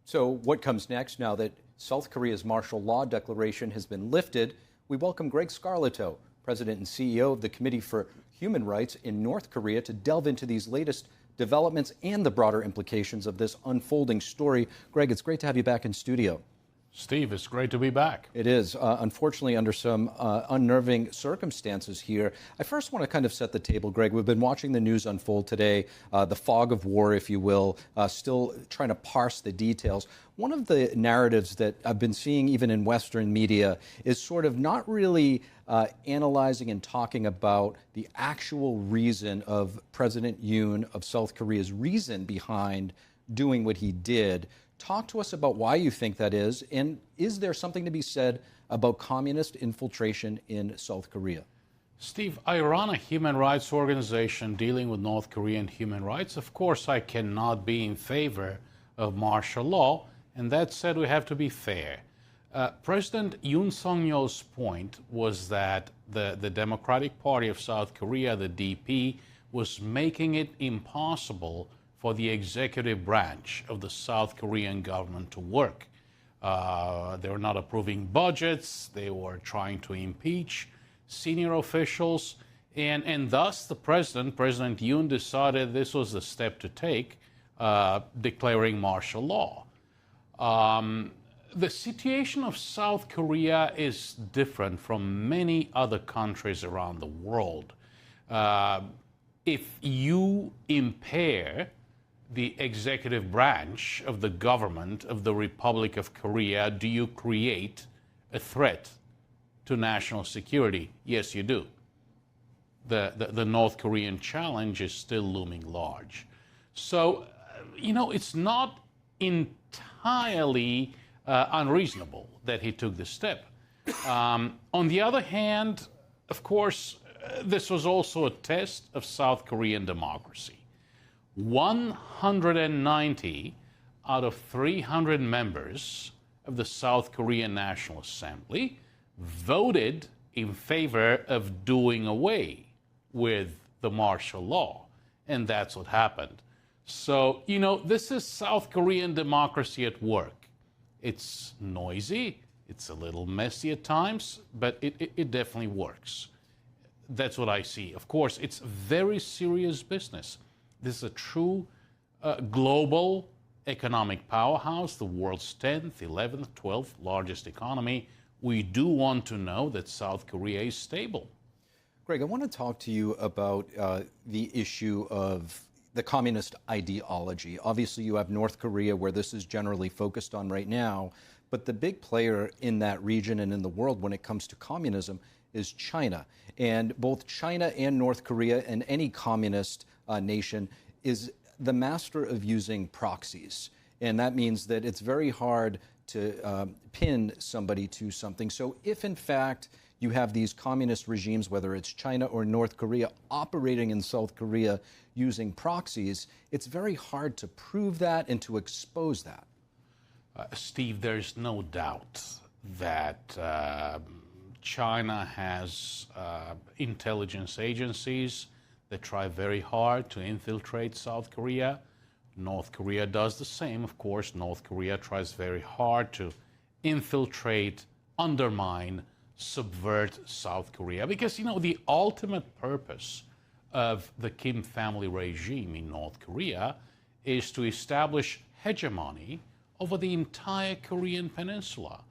So, what comes next now that South Korea's martial law declaration has been lifted? We welcome Greg Scarlatoiu, President and CEO of the Committee for Human Rights in North Korea, to delve into these latest developments and the broader implications of this unfolding story. Greg, it's great to have you back in studio. Steve, it's great to be back. It is. Unfortunately, under some unnerving circumstances here. I first want to kind of set the table, Greg. We've been watching the news unfold today, the fog of war, if you will, still trying to parse the details. One of the narratives that I've been seeing even in Western media is sort of not really analyzing and talking about the actual reason of President Yoon of South Korea's reason behind doing what he did. Talk to us about why you think that is, and is there something to be said about communist infiltration in South Korea? Steve, I run a human rights organization dealing with North Korean human rights. Of course, I cannot be in favor of martial law, and that said, we have to be fair. President Yoon Suk-yeol's point was that the Democratic Party of South Korea, the DP, was making it impossible for the executive branch of the South Korean government to work. They were not approving budgets, they were trying to impeach senior officials, and thus the President Yoon, decided this was the step to take, declaring martial law. The situation of South Korea is different from many other countries around the world. If you impair the executive branch of the government of the Republic of Korea, do you create a threat to national security? Yes, you do. The North Korean challenge is still looming large. So, it's not entirely unreasonable that he took this step. On the other hand, of course, this was also a test of South Korean democracy. 190 out of 300 members of the South Korean National Assembly voted in favor of doing away with the martial law, and that's what happened. So, this is South Korean democracy at work. It's noisy, it's a little messy at times, but it definitely works. That's what I see. Of course, it's very serious business. This is a true global economic powerhouse, the world's 10th, 11th, 12th largest economy. We do want to know that South Korea is stable. Greg, I want to talk to you about the issue of the communist ideology. Obviously, you have North Korea, where this is generally focused on right now, but the big player in that region and in the world when it comes to communism is China. And both China and North Korea and any communist nation is the master of using proxies. And that means that it's very hard to pin somebody to something. So if, in fact, you have these communist regimes, whether it's China or North Korea, operating in South Korea using proxies, it's very hard to prove that and to expose that. Steve, there's no doubt that China has intelligence agencies that try very hard to infiltrate South Korea. North Korea does the same. Of course, North Korea tries very hard to infiltrate, undermine, subvert South Korea. Because, the ultimate purpose of the Kim family regime in North Korea is to establish hegemony over the entire Korean peninsula.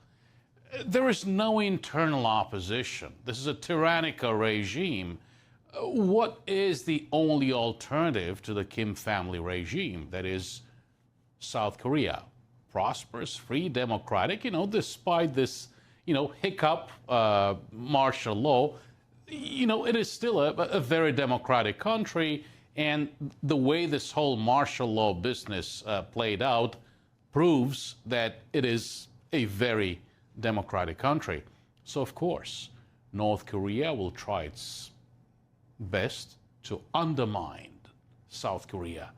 There is no internal opposition. This is a tyrannical regime. What is the only alternative to the Kim family regime? That is South Korea. Prosperous, free, democratic, despite this, hiccup, martial law, it is still a very democratic country. And the way this whole martial law business played out proves that it is a very democratic country. So, of course, North Korea will try its best to undermine South Korea.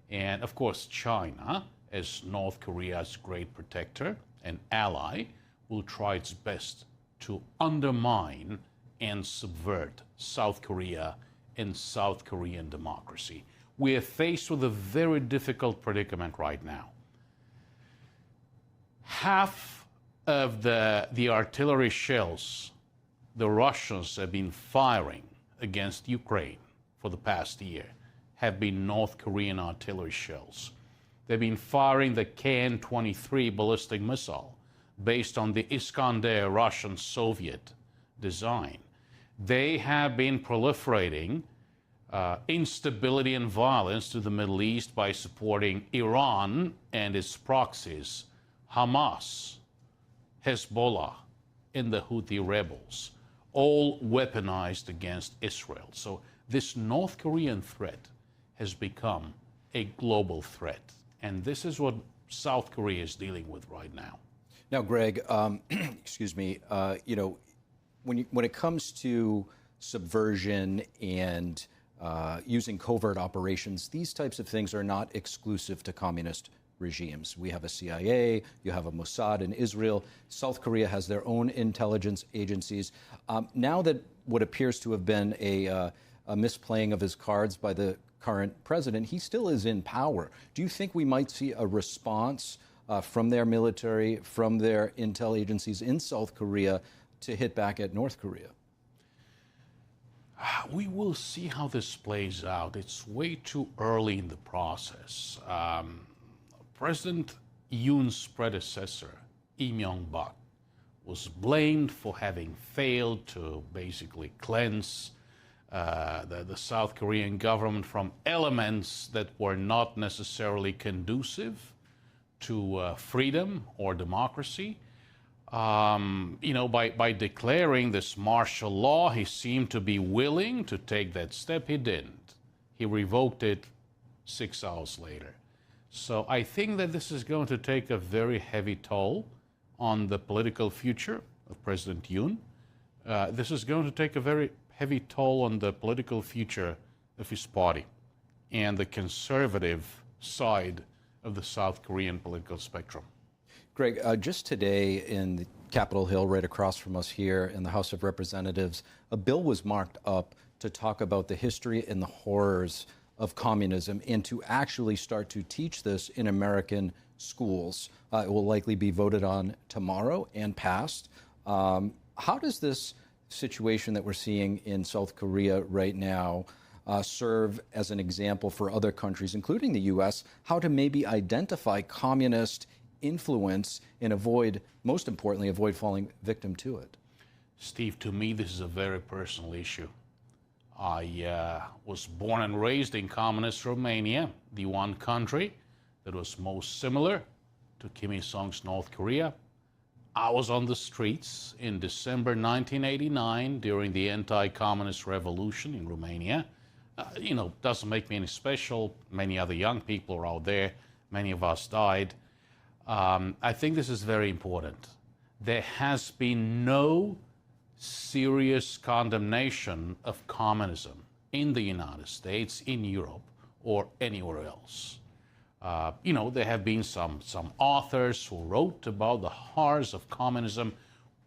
And of course, China, as North Korea's great protector and ally, will try its best to undermine and subvert South Korea and South Korean democracy. We are faced with a very difficult predicament right now. half of the artillery shells the Russians have been firing against Ukraine for the past year have been North Korean artillery shells. They've been firing the KN-23 ballistic missile based on the Iskander Russian Soviet design. They have been proliferating instability and violence to the Middle East by supporting Iran and its proxies, Hamas, Hezbollah, and the Houthi rebels, all weaponized against Israel. So this North Korean threat has become a global threat. And this is what South Korea is dealing with right now. Now, Greg, excuse me, when it comes to subversion and using covert operations, these types of things are not exclusive to communist regimes. We have a CIA, you have a Mossad in Israel. South Korea has their own intelligence agencies. Now that what appears to have been a misplaying of his cards by the current president, he still is in power. Do you think we might see a response from their military, from their intel agencies in South Korea to hit back at North Korea? We will see how this plays out. It's way too early in the process. President Yoon's predecessor, Lee Myung-bak, was blamed for having failed to basically cleanse the South Korean government from elements that were not necessarily conducive to freedom or democracy. By declaring this martial law, he seemed to be willing to take that step. He didn't. He revoked it 6 hours later. So I think that this is going to take a very heavy toll on the political future of President Yoon. This is going to take a very heavy toll on the political future of his party and the conservative side of the South Korean political spectrum. Greg, just today in Capitol Hill, right across from us here in the House of Representatives, a bill was marked up to talk about the history and the horrors of communism and to actually start to teach this in American schools. It will likely be voted on tomorrow and passed. How does this situation that we're seeing in South Korea right now serve as an example for other countries, including the U.S., how to maybe identify communist influence and most importantly, avoid falling victim to it? Steve, to me, this is a very personal issue. I was born and raised in communist Romania, the one country that was most similar to Kim Il-sung's North Korea. I was on the streets in December 1989 during the anti-communist revolution in Romania. Doesn't make me any special. Many other young people are out there. Many of us died. I think this is very important. There has been no serious condemnation of communism in the United States, in Europe, or anywhere else. There have been some authors who wrote about the horrors of communism.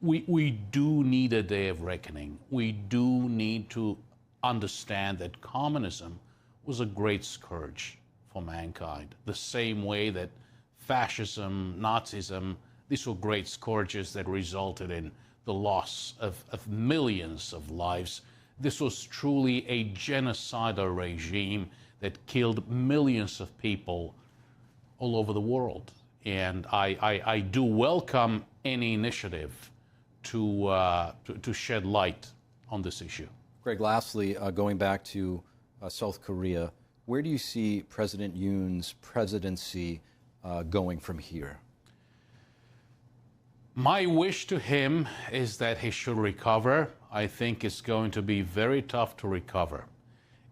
We do need a day of reckoning. We do need to understand that communism was a great scourge for mankind, the same way that fascism, Nazism, these were great scourges that resulted in the loss of millions of lives. This was truly a genocidal regime that killed millions of people all over the world. And I do welcome any initiative to shed light on this issue. Greg, lastly, going back to South Korea, where do you see President Yoon's presidency going from here? My wish to him is that he should recover. I think it's going to be very tough to recover.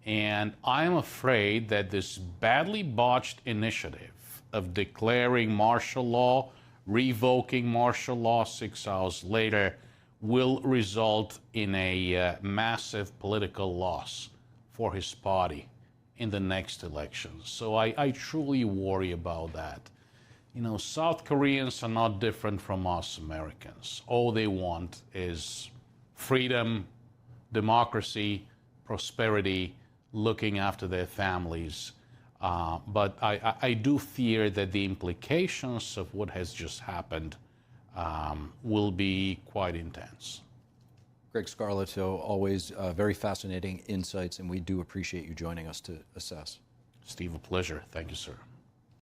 And I'm afraid that this badly botched initiative of declaring martial law, revoking martial law 6 hours later, will result in a massive political loss for his party in the next elections. So I truly worry about that. South Koreans are not different from us Americans. All they want is freedom, democracy, prosperity, looking after their families. But I do fear that the implications of what has just happened will be quite intense. Greg Scarlatoiu, always very fascinating insights, and we do appreciate you joining us to assess. Steve, a pleasure. Thank you, sir.